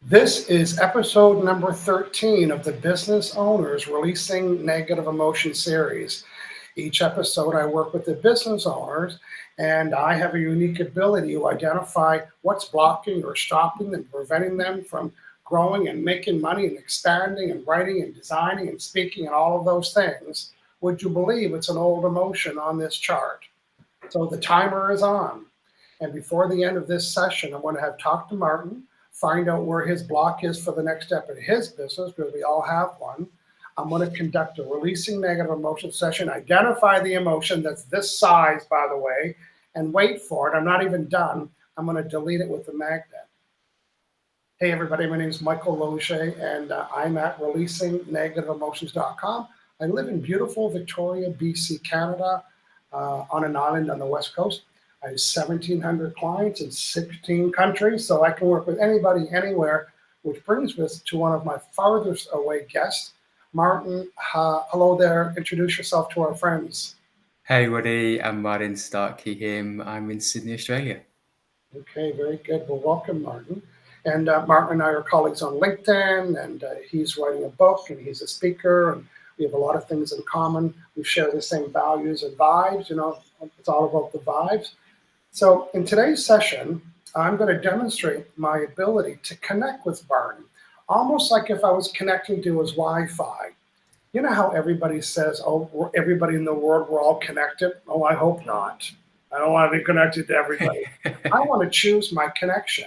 This is episode number 13 of the Business Owners Releasing Negative Emotion series. Each episode, I work with the business owners, and I have a unique ability to identify what's blocking or stopping and preventing them from growing and making money and expanding and writing and designing and speaking and all of those things. Would you believe it's an old emotion on this chart? So the timer is on. And before the end of this session, I'm going to have talked to Martin, find out where his block is for the next step in his business, because we all have one. I'm going to conduct a releasing negative emotion session, identify the emotion that's this size, by the way, and wait for it. I'm not even done. I'm going to delete it with the magnet. Hey, everybody, my name is Michael Losier, and I'm at releasingnegativeemotions.com. I live in beautiful Victoria, BC, Canada, on an island on the West Coast. I have 1,700 clients in 16 countries, so I can work with anybody, anywhere, which brings us to one of my farthest away guests. Martin, hello there. Introduce yourself to our friends. Hey, Woody. I'm Martin Starkey here. I'm in Sydney, Australia. Okay, very good. Well, welcome, Martin. And Martin and I are colleagues on LinkedIn, and he's writing a book, and he's a speaker, and we have a lot of things in common. We share the same values and vibes. You know, it's all about the vibes. So in today's session, I'm going to demonstrate my ability to connect with Martin, almost like if I was connecting to his Wi-Fi. You know how everybody says, oh, everybody in the world, we're all connected? Oh, I hope not. I don't want to be connected to everybody. I want to choose my connection.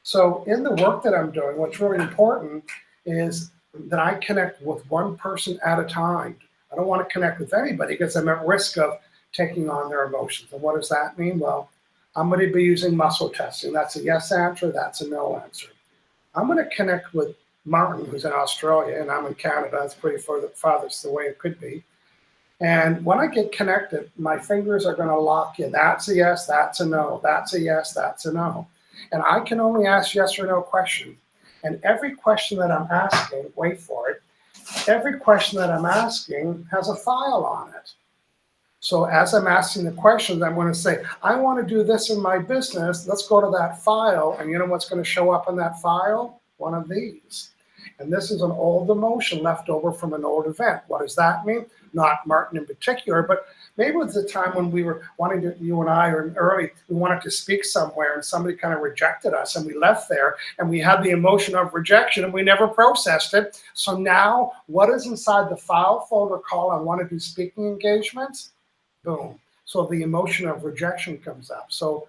So in the work that I'm doing, what's really important is that I connect with one person at a time. I don't want to connect with anybody because I'm at risk of taking on their emotions. And what does that mean? Well, I'm going to be using muscle testing. That's a yes answer. That's a no answer. I'm going to connect with Martin, who's in Australia, and I'm in Canada. That's pretty farthest the way it could be. And when I get connected, my fingers are going to lock in. That's a yes, that's a no. That's a yes, that's a no. And I can only ask yes or no questions. And every question that I'm asking, wait for it, every question that I'm asking has a file on it. So as I'm asking the questions, I'm going to say, I want to do this in my business. Let's go to that file. And you know what's going to show up in that file? One of these. And this is an old emotion left over from an old event. What does that mean? Not Martin in particular, but maybe it was the time when we were wanting to, you and I, or early, we wanted to speak somewhere and somebody kind of rejected us and we left there and we had the emotion of rejection and we never processed it. So now what is inside the file folder called I want to do speaking engagements? Boom. So the emotion of rejection comes up. So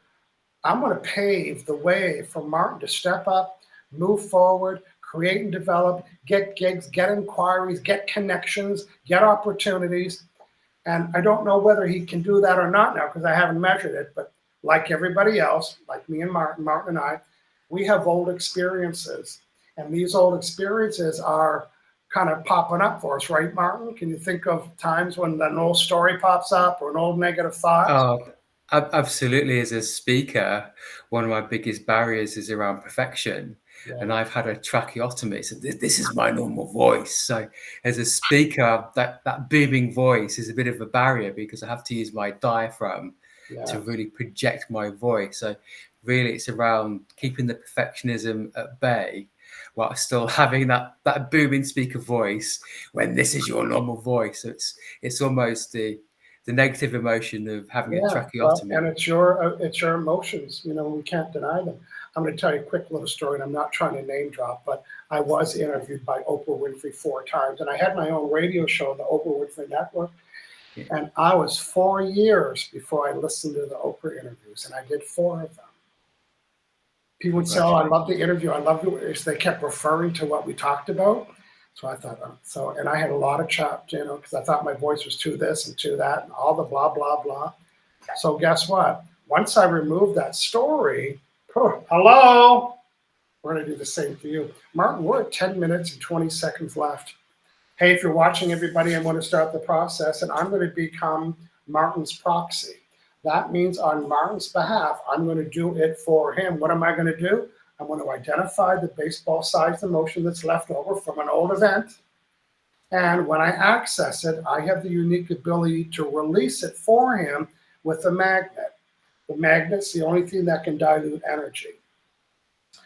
I'm going to pave the way for Martin to step up, move forward, create and develop, get gigs, get inquiries, get connections, get opportunities. And I don't know whether he can do that or not now because I haven't measured it. But like everybody else, like me and Martin and I, we have old experiences. And these old experiences are kind of popping up for us, right, Martin? Can you think of times when an old story pops up or an old negative thought? Oh, absolutely. As a speaker, one of my biggest barriers is around perfection. Yeah. And I've had a tracheotomy, so this is my normal voice. So as a speaker, that booming voice is a bit of a barrier because I have to use my diaphragm to really project my voice. So really it's around keeping the perfectionism at bay while still having that booming speaker voice when this is your normal voice. So it's almost the negative emotion of having a tracheotomy. Well, and it's your emotions. You know, we can't deny them. I'm going to tell you a quick little story, and I'm not trying to name drop, but I was interviewed by Oprah Winfrey 4 times, and I had my own radio show, the Oprah Winfrey Network, and I was 4 years before I listened to the Oprah interviews, and I did 4 of them. People would say, oh, I love the interview. I love it. They kept referring to what we talked about. So I thought, and I had a lot of chopped, you know, because I thought my voice was to this and to that and all the blah, blah, blah. So guess what? Once I removed that story, hello, we're going to do the same for you. Martin, we're at 10 minutes and 20 seconds left. Hey, if you're watching, everybody, I'm going to start the process, and I'm going to become Martin's proxy. That means on Martin's behalf, I'm going to do it for him. What am I going to do? I'm going to identify the baseball-sized emotion that's left over from an old event. And when I access it, I have the unique ability to release it for him with a magnet. The magnet's the only thing that can dilute energy.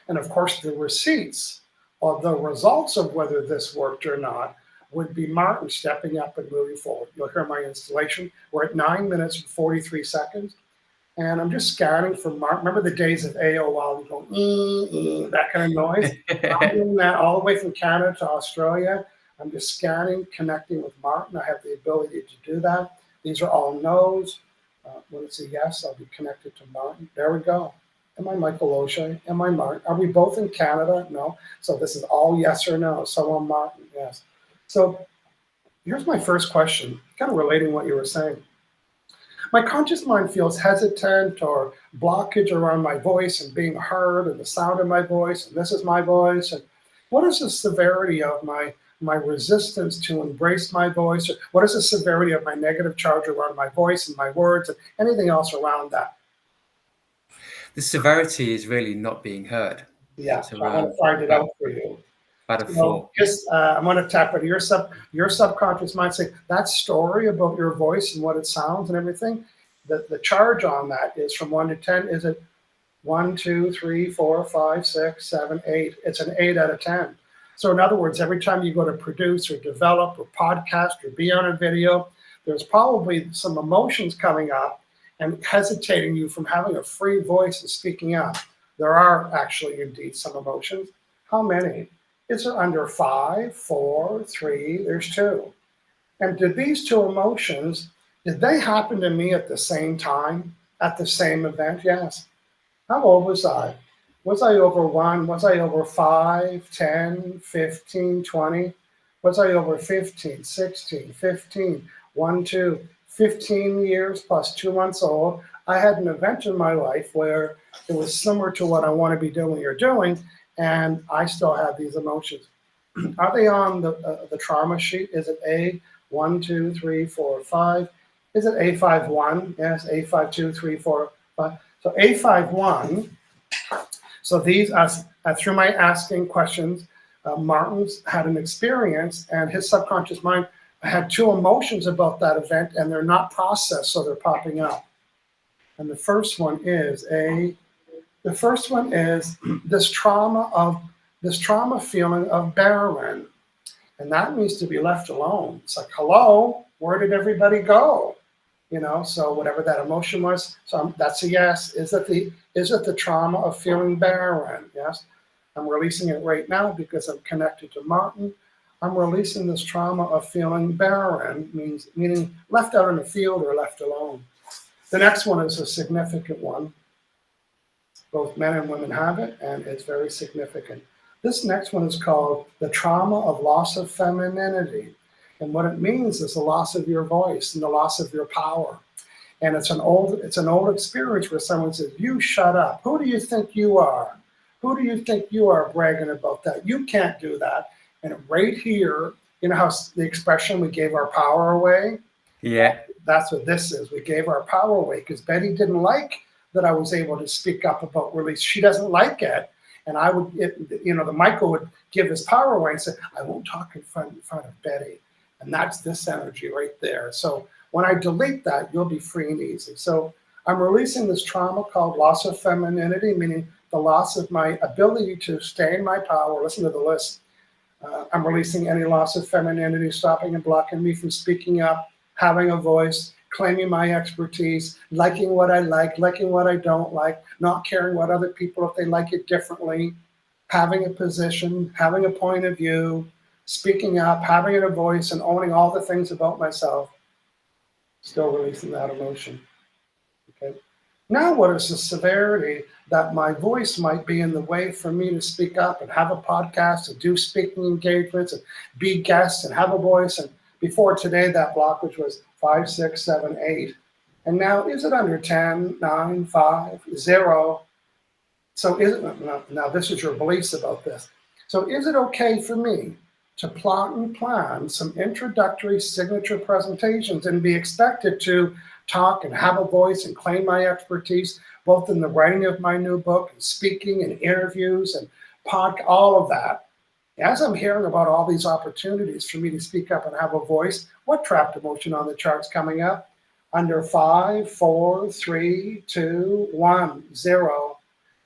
And of course, the receipts or the results of whether this worked or not would be Martin stepping up and moving forward. You'll hear my installation. We're at 9 minutes and 43 seconds. And I'm just scanning for Martin. Remember the days of AOL, we go, that kind of noise? I'm doing that all the way from Canada to Australia. I'm just scanning, connecting with Martin. I have the ability to do that. These are all no's. When it's a yes, I'll be connected to Martin. There we go. Am I Michael Losier? Am I Martin? Are we both in Canada? No. So this is all yes or no. So I'm Martin, yes. So here's my first question, kind of relating what you were saying. My conscious mind feels hesitant or blockage around my voice and being heard and the sound of my voice, and this is my voice. And what is the severity of my resistance to embrace my voice? Or what is the severity of my negative charge around my voice and my words and anything else around that? The severity is really not being heard. Yeah, so I'm going to find it out for you. I'm going to tap into your subconscious mind, say that story about your voice and what it sounds and everything. The charge on that is from 1 to 10. Is it 1, 2, 3, 4, 5, 6, 7, 8? It's an 8 out of 10. So in other words, every time you go to produce or develop or podcast or be on a video, there's probably some emotions coming up and hesitating you from having a free voice and speaking up. There are actually indeed some emotions. How many? Is there under 5, 4, 3? There's 2. And did these 2 emotions, did they happen to me at the same time, at the same event? Yes. How old was I? Was I over 1? Was I over 5, 10, 15, 20? Was I over 15, 16, 15, 1, 2, 15 years plus 2 months old? I had an event in my life where it was similar to what I want to be doing or doing, and I still have these emotions. Are they on the trauma sheet? Is it A, 1, 2, 3, 4, 5? Is it A51? Yes, A52, 3, 4, 5. So A51. So these, through my asking questions, Martin's had an experience, and his subconscious mind had 2 emotions about that event, and they're not processed, so they're popping up. And the first one is this trauma feeling of barren, and that needs to be left alone. It's like, hello, where did everybody go? So whatever that emotion was, so that's a yes. Is it the trauma of feeling barren? Yes. I'm releasing it right now because I'm connected to Martin. I'm releasing this trauma of feeling barren, meaning left out in the field or left alone. The next one is a significant one. Both men and women have it, and it's very significant. This next one is called the trauma of loss of femininity. And what it means is the loss of your voice and the loss of your power. And it's an old experience where someone says, you shut up. Who do you think you are? Who do you think you are bragging about that? You can't do that. And right here, you know how the expression, we gave our power away? Yeah. That's what this is. We gave our power away because Betty didn't like that I was able to speak up about release. She doesn't like it. And the Michael would give his power away and say, I won't talk in front of Betty. And that's this energy right there. So when I delete that, you'll be free and easy. So I'm releasing this trauma called loss of femininity, meaning the loss of my ability to stay in my power. Listen to the list. I'm releasing any loss of femininity, stopping and blocking me from speaking up, having a voice, claiming my expertise, liking what I like, liking what I don't like, not caring what other people, if they like it differently, having a position, having a point of view, speaking up, having a voice, and owning all the things about myself. Still releasing that emotion. Okay. Now what is the severity that my voice might be in the way for me to speak up and have a podcast and do speaking engagements and be guests and have a voice? And before today, that blockage was 5, 6, 7, 8. And now is it under 10, 9, 5, 0? So now this is your beliefs about this. So is it okay for me to plot and plan some introductory signature presentations and be expected to talk and have a voice and claim my expertise, both in the writing of my new book and speaking and interviews and all of that? As I'm hearing about all these opportunities for me to speak up and have a voice, what trapped emotion on the chart's coming up? Under 5, 4, 3, 2, 1, 0.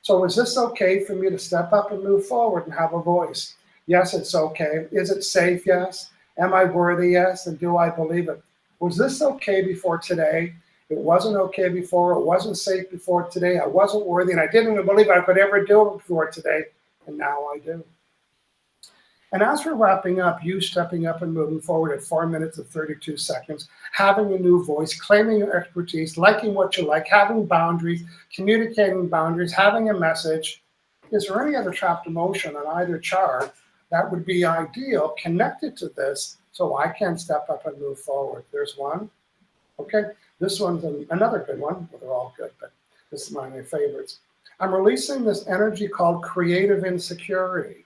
So is this okay for me to step up and move forward and have a voice? Yes, it's okay. Is it safe? Yes. Am I worthy? Yes. And do I believe it? Was this okay before today? It wasn't okay before. It wasn't safe before today. I wasn't worthy, and I didn't even believe I could ever do it before today, and now I do. And as we're wrapping up, you stepping up and moving forward at 4 minutes and 32 seconds, having a new voice, claiming your expertise, liking what you like, having boundaries, communicating boundaries, having a message. Is there any other trapped emotion on either chart that would be ideal connected to this so I can step up and move forward? There's one. Okay, this one's another good one. Well, they're all good, but this is one of my favorites. I'm releasing this energy called creative insecurity.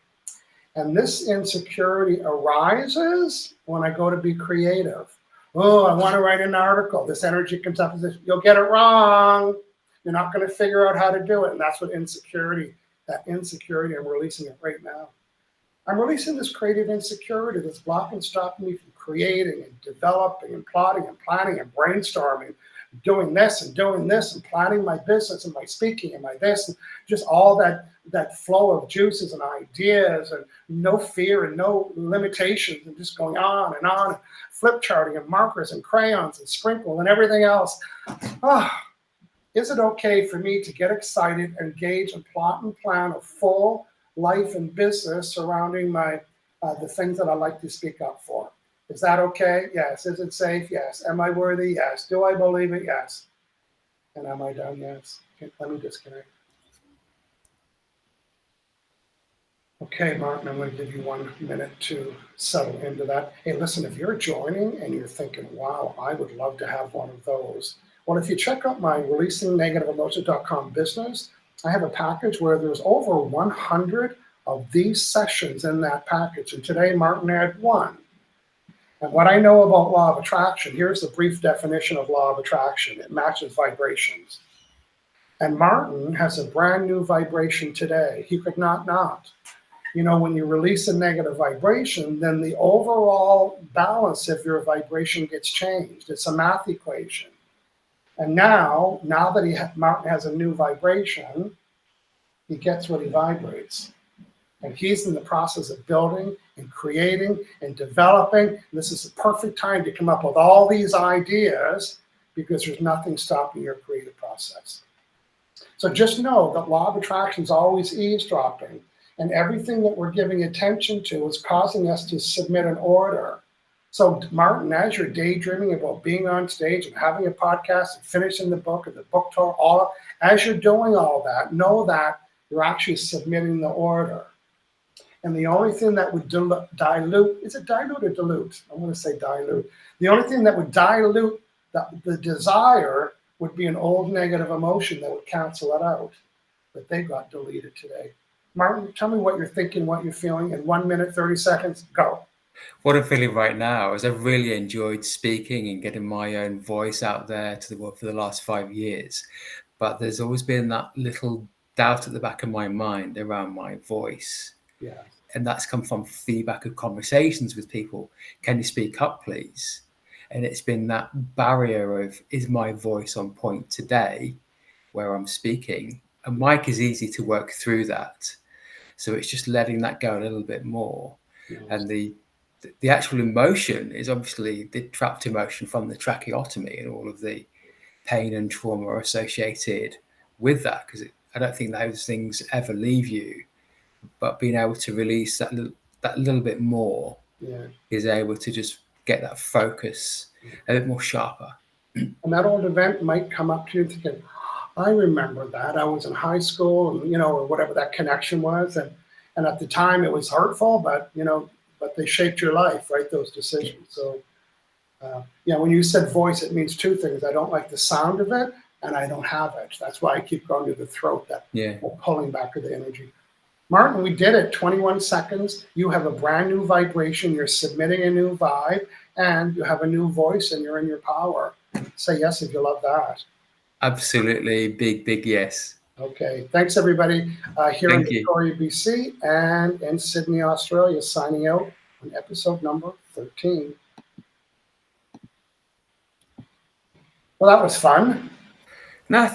And this insecurity arises when I go to be creative. Oh, I want to write an article. This energy comes up and says, you'll get it wrong. You're not going to figure out how to do it. And that's what insecurity, that insecurity, I'm releasing it right now. I'm releasing this creative insecurity that's blocking, stopping me from creating and developing and plotting and planning and brainstorming, doing this and planning my business and my speaking and my this, and just all that flow of juices and ideas and no fear and no limitations and just going on, flip charting and markers and crayons and sprinkle and everything else. Is it okay for me to get excited, engage and plot and plan a full life and business surrounding my the things that I like to speak up for? Is that okay? Yes. Is it safe? Yes. Am I worthy? Yes. Do I believe it? Yes. And am I done? Yes. Okay, let me disconnect. Okay, Martin, I'm going to give you 1 minute to settle into that. Hey, listen, if you're joining and you're thinking, wow, I would love to have one of those. Well, if you check out my releasingnegativeemotions.com business, I have a package where there's over 100 of these sessions in that package. And today, Martin had one. And what I know about law of attraction, here's the brief definition of law of attraction. It matches vibrations. And Martin has a brand new vibration today. He could not. You know, when you release a negative vibration, then the overall balance of your vibration gets changed. It's a math equation. And now that Martin has a new vibration, he gets what he vibrates. And he's in the process of building and creating and developing. And this is the perfect time to come up with all these ideas because there's nothing stopping your creative process. So just know that law of attraction is always eavesdropping. And everything that we're giving attention to is causing us to submit an order. So Martin, as you're daydreaming about being on stage and having a podcast and finishing the book or the book tour, as you're doing all that, know that you're actually submitting the order. And the only thing that would dilute, is it dilute or dilute? I'm going to say dilute. The only thing that would dilute the desire would be an old negative emotion that would cancel it out. But they got deleted today. Martin, tell me what you're thinking, what you're feeling in 1 minute, 30 seconds. Go. What I'm feeling right now is I've really enjoyed speaking and getting my own voice out there to the world for the last 5 years. But there's always been that little doubt at the back of my mind around my voice. Yeah. And that's come from feedback of conversations with people. Can you speak up, please? And it's been that barrier of, is my voice on point today where I'm speaking? And Mike is easy to work through that. So it's just letting that go a little bit more. Yes. And the actual emotion is obviously the trapped emotion from the tracheotomy and all of the pain and trauma associated with that, because I don't think those things ever leave you. But being able to release that little bit more is able to just get that focus a bit more sharper. And that old event might come up to you thinking, I remember that. I was in high school, and, or whatever that connection was. And at the time it was hurtful, but they shaped your life, right? Those decisions. So, when you said voice, it means two things. I don't like the sound of it, and I don't have it. That's why I keep going to the throat, that pulling back of the energy. Martin, we did it. 21 seconds. You have a brand new vibration. You're submitting a new vibe, and you have a new voice, and you're in your power. Say yes if you love that. Absolutely. Big yes. Okay. Thanks, everybody. Here in Victoria, BC, and in Sydney, Australia, signing out on episode number 13. Well, that was fun. No,